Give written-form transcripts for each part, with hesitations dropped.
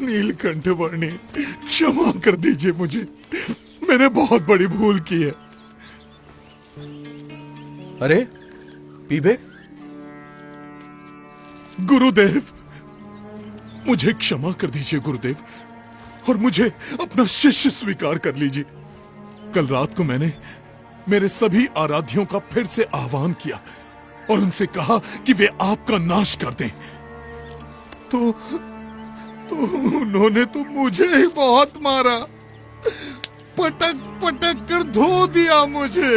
नीलकंठ वर्णी, क्षमा कर दीजिए मुझे, मैंने बहुत बड़ी भूल की है। अरे पीबेक, गुरुदेव, मुझे क्षमा कर दीजिए गुरुदेव, और मुझे अपना शिष्य स्वीकार कर लीजिए। कल रात को मैंने मेरे सभी आराध्यों का फिर से आह्वान किया और उनसे कहा कि वे आपका नाश कर दें। तो उन्होंने तो मुझे ही बहुत मारा, पटक पटक कर धो दिया मुझे।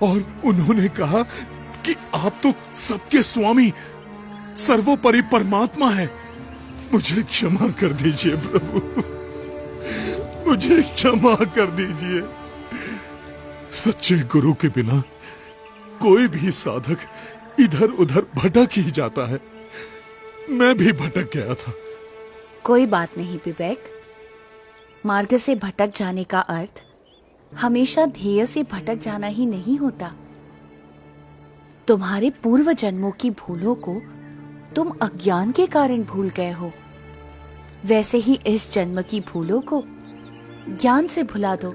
और उन्होंने कहा कि आप तो सबके स्वामी, सर्वोपरि परमात्मा है। मुझे क्षमा कर दीजिए प्रभु, मुझे क्षमा कर दीजिए। सच्चे गुरु के बिना कोई भी साधक इधर उधर भटक ही जाता है। मैं भी भटक गया था। कोई बात नहीं विवेक, मार्ग से भटक जाने का अर्थ हमेशा ध्येय से भटक जाना ही नहीं होता। तुम्हारे पूर्व जन्मों की भूलों को तुम अज्ञान के कारण भूल गए हो, वैसे ही इस जन्म की भूलों को ज्ञान से भुला दो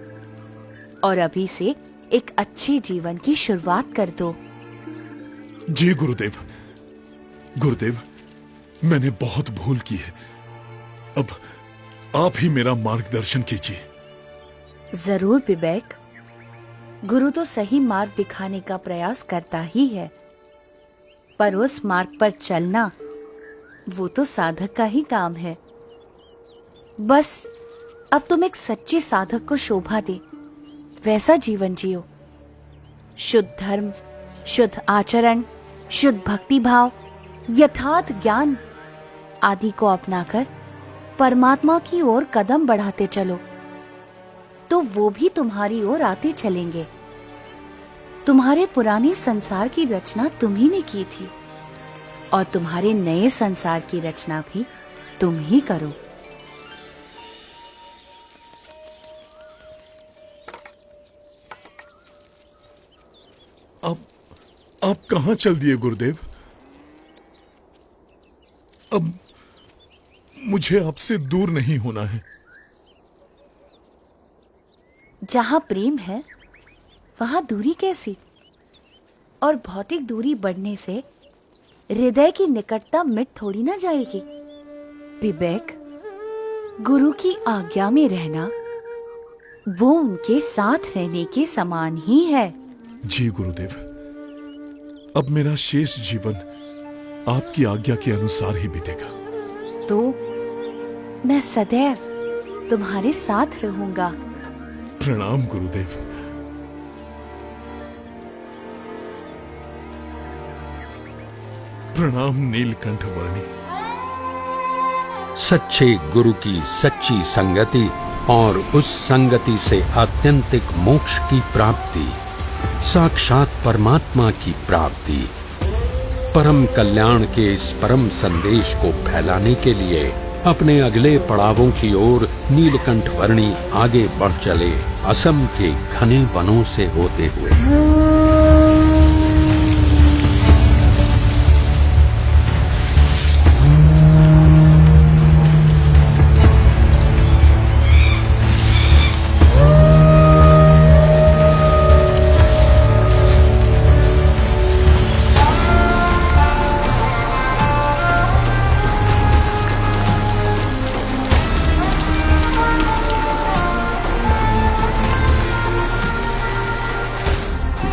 और अभी से एक अच्छे जीवन की शुरुआत कर दो। जी गुरुदेव, गुरुदेव, मैंने बहुत भूल की है। अब आप ही मेरा मार्गदर्शन कीजिए। जरूर विवेक, गुरु तो सही मार्ग दिखाने का प्रयास करता ही है, पर उस मार्ग पर चलना वो तो साधक का ही काम है। बस अब तुम एक सच्चे साधक को शोभा दे वैसा जीवन जियो। शुद्ध धर्म, शुद्ध आचरण, शुद्ध भक्ति भाव, यथार्थ ज्ञान आदि को अपनाकर परमात्मा की ओर कदम बढ़ाते चलो, तो वो भी तुम्हारी ओर आते चलेंगे। तुम्हारे पुराने संसार की रचना तुम ही ने की थी और तुम्हारे नए संसार की रचना भी तुम ही करो। आप कहां चल दिए गुरुदेव? अब मुझे आपसे दूर नहीं होना है। जहां प्रेम है वहां दूरी कैसी? और भौतिक दूरी बढ़ने से हृदय की निकटता मिट थोड़ी ना जाएगी। विवेक, गुरु की आज्ञा में रहना वो उनके साथ रहने के समान ही है। जी गुरुदेव, अब मेरा शेष जीवन आपकी आज्ञा के अनुसार ही बीतेगा। तो मैं सदैव तुम्हारे साथ रहूंगा। प्रणाम गुरुदेव। प्रणाम नीलकंठ वर्णी। सच्चे गुरु की सच्ची संगति और उस संगति से आत्यंतिक मोक्ष की प्राप्ति, साक्षात परमात्मा की प्राप्ति, परम कल्याण के इस परम संदेश को फैलाने के लिए अपने अगले पड़ावों की ओर नीलकंठ वर्णी आगे बढ़ चले, असम के घने वनों से होते हुए।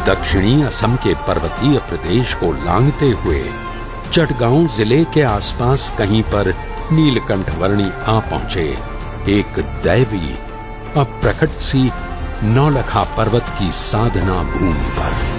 दक्षिणी असम के पर्वतीय प्रदेश को लांघते हुए चटगांव जिले के आसपास कहीं पर नीलकंठ वर्णी आ पहुंचे, एक दैवी, अप्रकट सी नौलखा पर्वत की साधना भूमि पर।